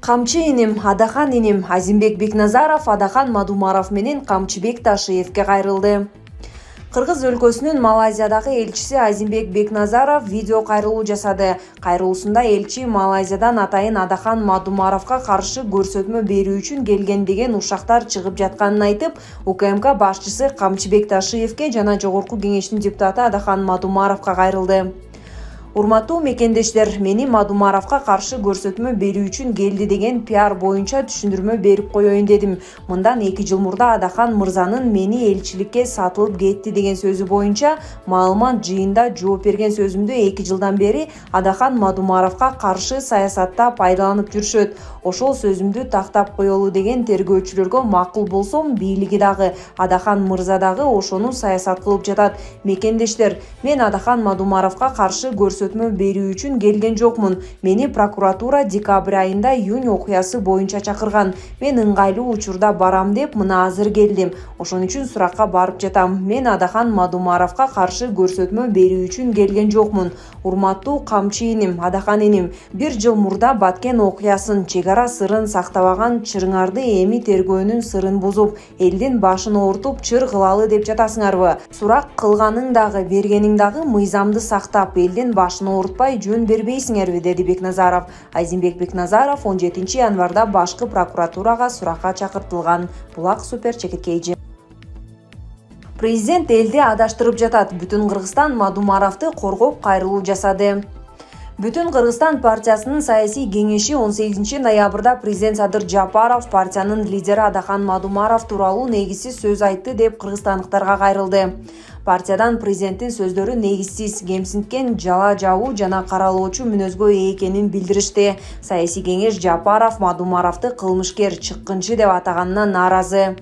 Камчы иним, Адахан иним. Азимбек Бекназаров Адахан Мадумаров менен Камчыбек Ташиевке кайрылды. Кыргыз өлкөсүнүн Малайзиядагы элчиси Азимбек Бекназаров видео кайрылуу жасады. Кайрылуусунда элчи Малайзиядан атайын Адахан Мадумаровго каршы көрсөтмө берүү үчүн келген деген ушактар чыгып жатканын айтып, УКМК башчысы Камчыбек Ташиевке жана Жогорку кеңештин депутаты Адахан Мадумаровго кайрылды. Урматтуу мекендештер, мени Мадумаровго каршы көрсөтмө берүү үчүн келди деген пиар боюнча түшүндүрмө берип коеюн дедим. Мындан 2 жыл мурда Адахан мырзанын мени элчиликке сатылып кетти деген сөзү боюнча маалымат жыйында жооп берген сөзүмдү 2 жылдан бери Адахан Мадумаровго каршы саясатта пайдаланып жүрүшөт. Ошол сөзүмдү тактап коелу деген тергөөчүлөргө макул болсом, бийлиги дагы, Адахан мырза дагы ошону саясат кылып жатат. Мекендештер, мен Адахан Мадумаровго каршы көрсөтмө берүү үчүн келген жокмун. Мени прокуратура декабрь айында июнь окуясы боюнча чакырган. Мен ыңгайлуу учурда барам деп мына азыр келдим. Ошон үчүн суракка барып жатам. Мен Адахан Мадумаровго каршы көрсөтмө берүү үчүн келген жокмун. Урматтуу камчы иним, Адахан иним, 1 жыл мурда Баткен окуясын, чегара сырын сактабаган чырыңарды эми тергөөнүн сырын бузуп, элдин башын оорутуп чыр кылалы деп жатасыңарбы? Сурак кылганың дагы, бергениң дагы мыйзамды сактап, элдин башын оорутпай жөн бербейсиңерби, деди Бекназаров. Азимбек Бекназаров 17 январда башкы прокуратурага суракка чакыртылган. Булак супер чекиткейжи. Президент элди адаштырып жатат. Бүтүн Кыргызстан Мадумаровду коргоп кайрылуу жасады. Бүтүн Кыргызстан партиясынын саясий кеңеши 18 ноябрда президент Садыр Жапаров партиянын лидери Адахан Мадумаров тууралуу негизсиз сөз айтты деп кыргызстандыктарга кайрылды. Партиядан президенттин сөздөрү негизсиз, кемсинткен, жала жабуу жана каралоочу мүнөзгө ээ экенин билдиришти. Саясий кеңеш Жапаров Мадумаровду кылмышкер, чыккынчы деп атаганына нааразы.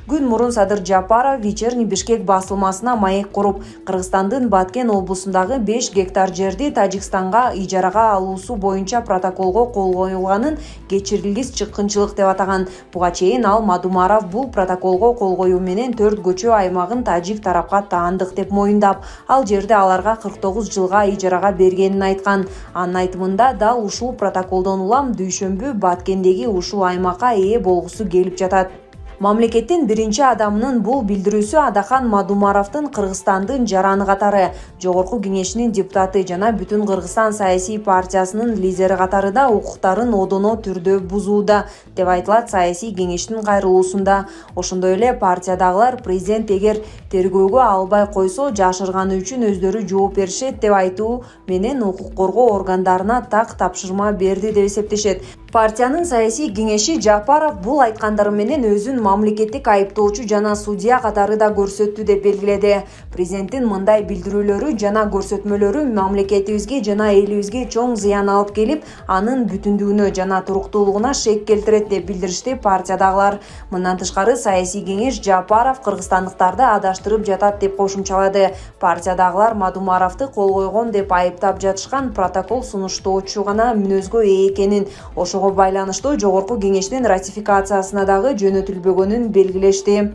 Күн мурун Садыр Жапаров Вечерний Бишкек басылмасына маек куруп, Кыргызстандын Баткен облусундагы 5 гектар жерди Тажикстанга ижарага алуусу боюнча протоколго кол коюлганын кечирилгис чыккынчылык деп атаган. Буга чейин ал Мадумаров бул протоколго кол коюу менен 4 көчө аймагын тажик тарапка таандык деп моюндап, ал жерди аларга 49 жылга ижарага бергенин айткан. Анын айтымында дал ушул протоколдон улам дүйшөмбү Баткендеги ушул аймакка ээ болгусу келип жатат. Мамлекеттин биринчи адамынын бул билдирүүсү Адахан Мадумаровдун Кыргызстандын жараны катары, Жогорку кеңешинин депутаты жана Бүтүн Кыргызстан саясий партиясынын лидери катары да укуктарын одоно түрдө бузууда, деп айтылат саясий кеңештин кайрылуусунда. Ошондой эле партиядагылар президент эгер тергөөгө албай койсо жашырганы үчүн өздөрү жооп беришет деп айтуу менен укук коргоо органдарына так тапшырма берди деп эсептешет. Партиянын саясий кеңеши Жапаров бул айткандары менен өзүн мамлекеттик айыптоочу жана судья катары да көрсөттү деп белгиледи. Президенттин мындай билдирүүлөрү жана көрсөтмөлөрү мамлекетибизге жана элибизге чоң зыян алып келип, анын бүтүндүгүнө жана туруктуулугуна шек келтирет деп билдиришти партиядагылар. Мындан тышкары саясий кеңеш Жапаров кыргызстандыктарды адаштырып жатат деп кошумчалады. Партиядагылар Мадумаровду кол койгон деп айыптап жатышкан протокол сунуштоочу гана мүнөзгө ээ экенин, ошого байланыштуу Жогорку кеңештин ратификациясына дагы жөнөтүлбөгөнүн белгилешти.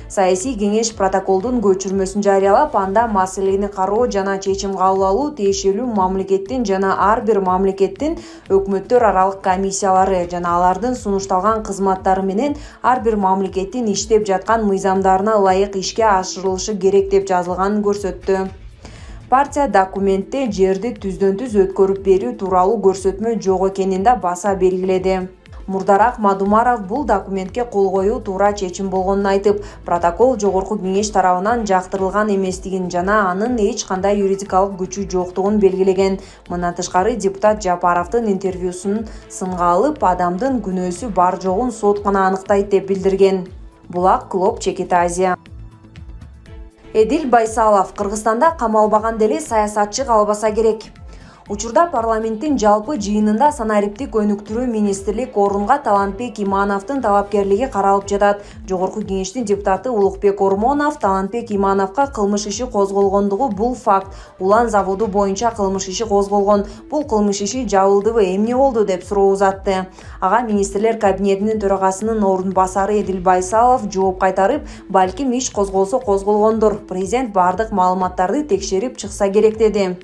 Саясий кеңеш протоколдун көчүрмөсүн жарыялап, анда маселени кароо жана чечим кабыл алуу тиешелүү мамлекеттин жана ар бир мамлекеттин өкмөттөр аралык комиссиялары жана алардын сунушталган кызматтары менен ар бир мамлекеттин иштеп жаткан мыйзамдарына ылайык ишке ашырылышы керек деп жазылганын көрсөттү. Партия документте жерди түздөн-түз өткөрүп берүү тууралуу көрсөтмө жок экенин да баса белгиледи. Мурдараак Мадумаров бул документке кол коюу туура чечим болгонун айтып, протокол Жогорку кеңеш тарабынан жактырылган эместигин жана анын эч кандай юридикалык күчү жоктугун белгилеген. Мындан тышкары депутат Жапаровдун интервьюсун сынга алып, адамдын күнөөсү бар жогун сот гана аныктайт деп билдирген. Булак Клоп Чекит Азия. Эдил Байсалов: Кыргызстанда камалбаган деле саясатчы калбаса керек. Учурда парламенттин жалпы жыйынында санариптик өнүктүрүү министрлик орунга Талантбек Имановдун талапкерлиги каралып жатат. Жогорку кеңештин депутаты Улукбек Ормонов Талантбек Имановго кылмыш иши козголгондугу бул факт. Улан заводу боюнча кылмыш иши козголгон. Бул кылмыш иши жабылдыбы, эмне болду деп суроо узатты. Ага министрлер кабинетинин төрагасынын орун басары Эдил Байсалов жооп кайтарып, балким иш козголсо козголгондур. Президент бардык маалыматтарды текшерип чыкса керек деди.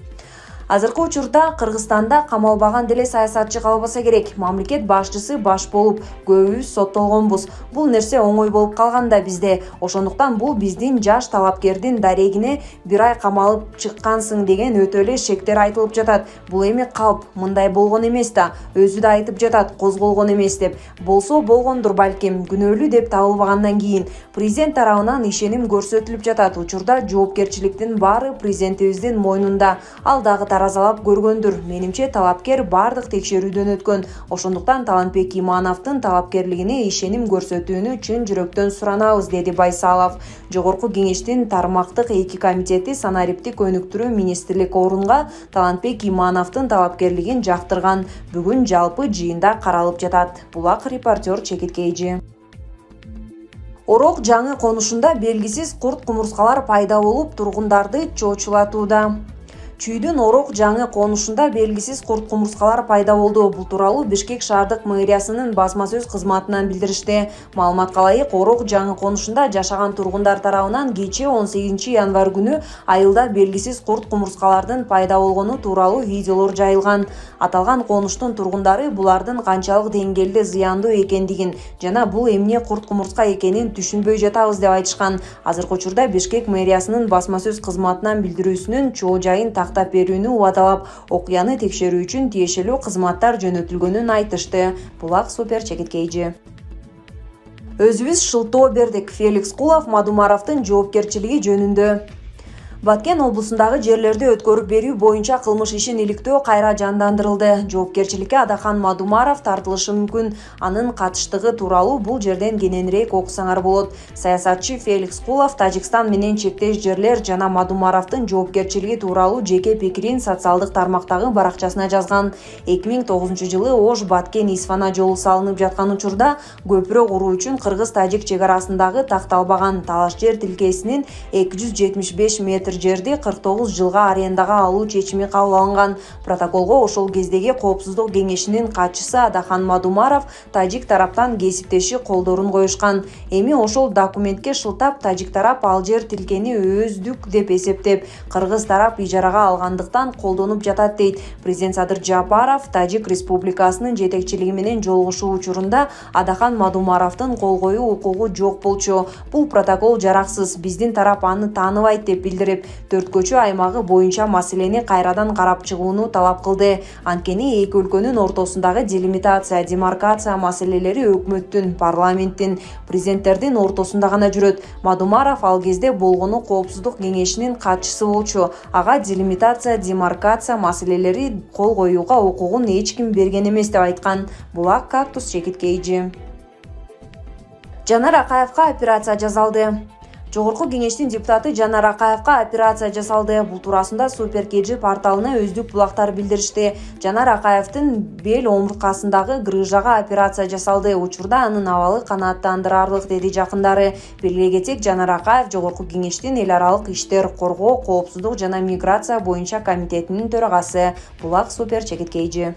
Азыркы учурда Кыргызстанда камалбаган деле саясатчы калбаса керек. Мамлекет башчысы баш болуп, көбүбүз соттолгонбуз. Бул нерсе оңой болуп калган да бизде. Ошондуктан бул биздин жаш талапкердин дарегине бир ай камалып чыккансың деген өтө эле шектер айтылып жатат. Бул эми калп, мындай болгон эмес да. Өзү да айтып жатат, козголгон эмес деп. Болсо болгондур балким, күнөөлүү деп табылбагандан кийин президент тарабынан ишеним көрсөтүлүп жатат. Учурда жоопкерчиликтин баары президентибиздин мойнунда. Ал дагы таразалап көргөндүр. Менимче талапкер бардык текшерүүдөн өткөн. Ошондуктан Талантбек Имановдун талапкерлигине ишеним көрсөтүүнү чын жүрөктөн суранабыз, деди Байсалов. Жогорку кеңештин тармактык 2 комитети санариптик өнүктүрүү министрлик орунга Талантбек Имановдун талапкерлигин жактырган. Бүгүн жалпы жыйында каралып жатат. Булак репортер Чекиткейжи. Орок жаңы конушунда белгисиз курт-кумурскалар пайда болуп, тургундарды чочулатууда. Чүйдүн Орок жаңы конушунда белгисиз курт-кумурскалар пайда болду. Бул тууралуу Бишкек шаардык мэриясынын басма сөз кызматынан билдиришти. Маалыматка ылайык, Орок жаңы конушунда жашаган тургундар тарабынан кечээ 18 январь күнү айылда белгисиз курт-кумурскалардын пайда болгону тууралуу видеолор жайылган. Аталган конуштун тургундары булардын канчалык деңгээлде зыяндуу экендигин жана бул эмне курт-кумурска экенин түшүнбөй жатабыз деп айтышкан. Азыркы учурда Бишкек мэриясынын басма сөз кызматынан билдирүүсүнүн чоо жайын тактап берүүнү убадалап, окуяны текшерүү үчүн тиешелүү кызматтар жөнөтүлгөнүн айтышты. Булак Супер Чекиткейжи. Өзүбүз шылтоо бердик. Феликс Кулов Мадумаровдун жоопкерчилиги жөнүндө. Баткен облусундагы жерлерди өткөрүп берүү боюнча кылмыш ишин иликтөө кайра жандандырылды. Жоопкерчиликке Адахан Мадумаров тартылышы мүмкүн. Анын катыштыгы тууралуу бул жерден кененирээк окусаңар болот. Саясатчы Феликс Кулов Тажикстан менен чектеш жерлер жана Мадумаровдун жоопкерчилиги тууралуу жеке пикирин социалдык тармактагы баракчасына жазган. 2009-жылы Ош Баткен Исфана жолу салынып жаткан учурда көпүрө куруу үчүн кыргыз-тажик чек арасындагы такталбаган талаш жер тилкесинин 275 метр жерди 49 жылга арендага алуу чечими кабыл алынган. Протоколго ошол кездеги коопсуздук кеңешинин катчысы Адахан Мадумаров тажик тараптан кесиптеши колдорун коюшкан. Эми ошол документке шылтап тажик тарап ал жер тилкени өздүк деп эсептеп, кыргыз тарап ижарага алгандыктан колдонуп жатат дейт. Президент Садыр Жапаров Тажик Республикасынын жетекчилиги менен жолугушуу учурунда Адахан Мадумаровдун кол коюу укугу жок болчу. Бул протокол жараксыз, биздин тарап аны тааныбайт деп билдирип, Төрткөчү аймагы боюнча маселени кайрадан карап чыгууну талап кылды. Анткени эки өлкөнүн ортосундагы делимитация, демаркация маселелери өкмөттүн, парламенттин, президенттердин ортосунда гана жүрөт. Мадумаров ал кезде болгону коопсуздук кеңешинин катчысы болчу. Ага делимитация, демаркация маселелери кол коюуга укугун эч ким берген эмес деп айткан. Булак Кактус Чекиткейжи. Жанар Акаевка операция жасалды. Жогорку кеңештин депутаты Жанар Акаевка операция жасалды. Бул туурасында Супер KG порталына өздүк булактар билдиришти. Жанар Акаевдин бел омурткасындагы грыжага операция жасалды. Учурда анын абалы канааттандырарлык, деди жакындары. Белгилей кетсек, Жанар Акаев Жогорку кеңештин эл аралык иштер, коргоо, коопсуздук жана миграция боюнча комитетинин төрагасы. Булак Супер Чекиткейжи.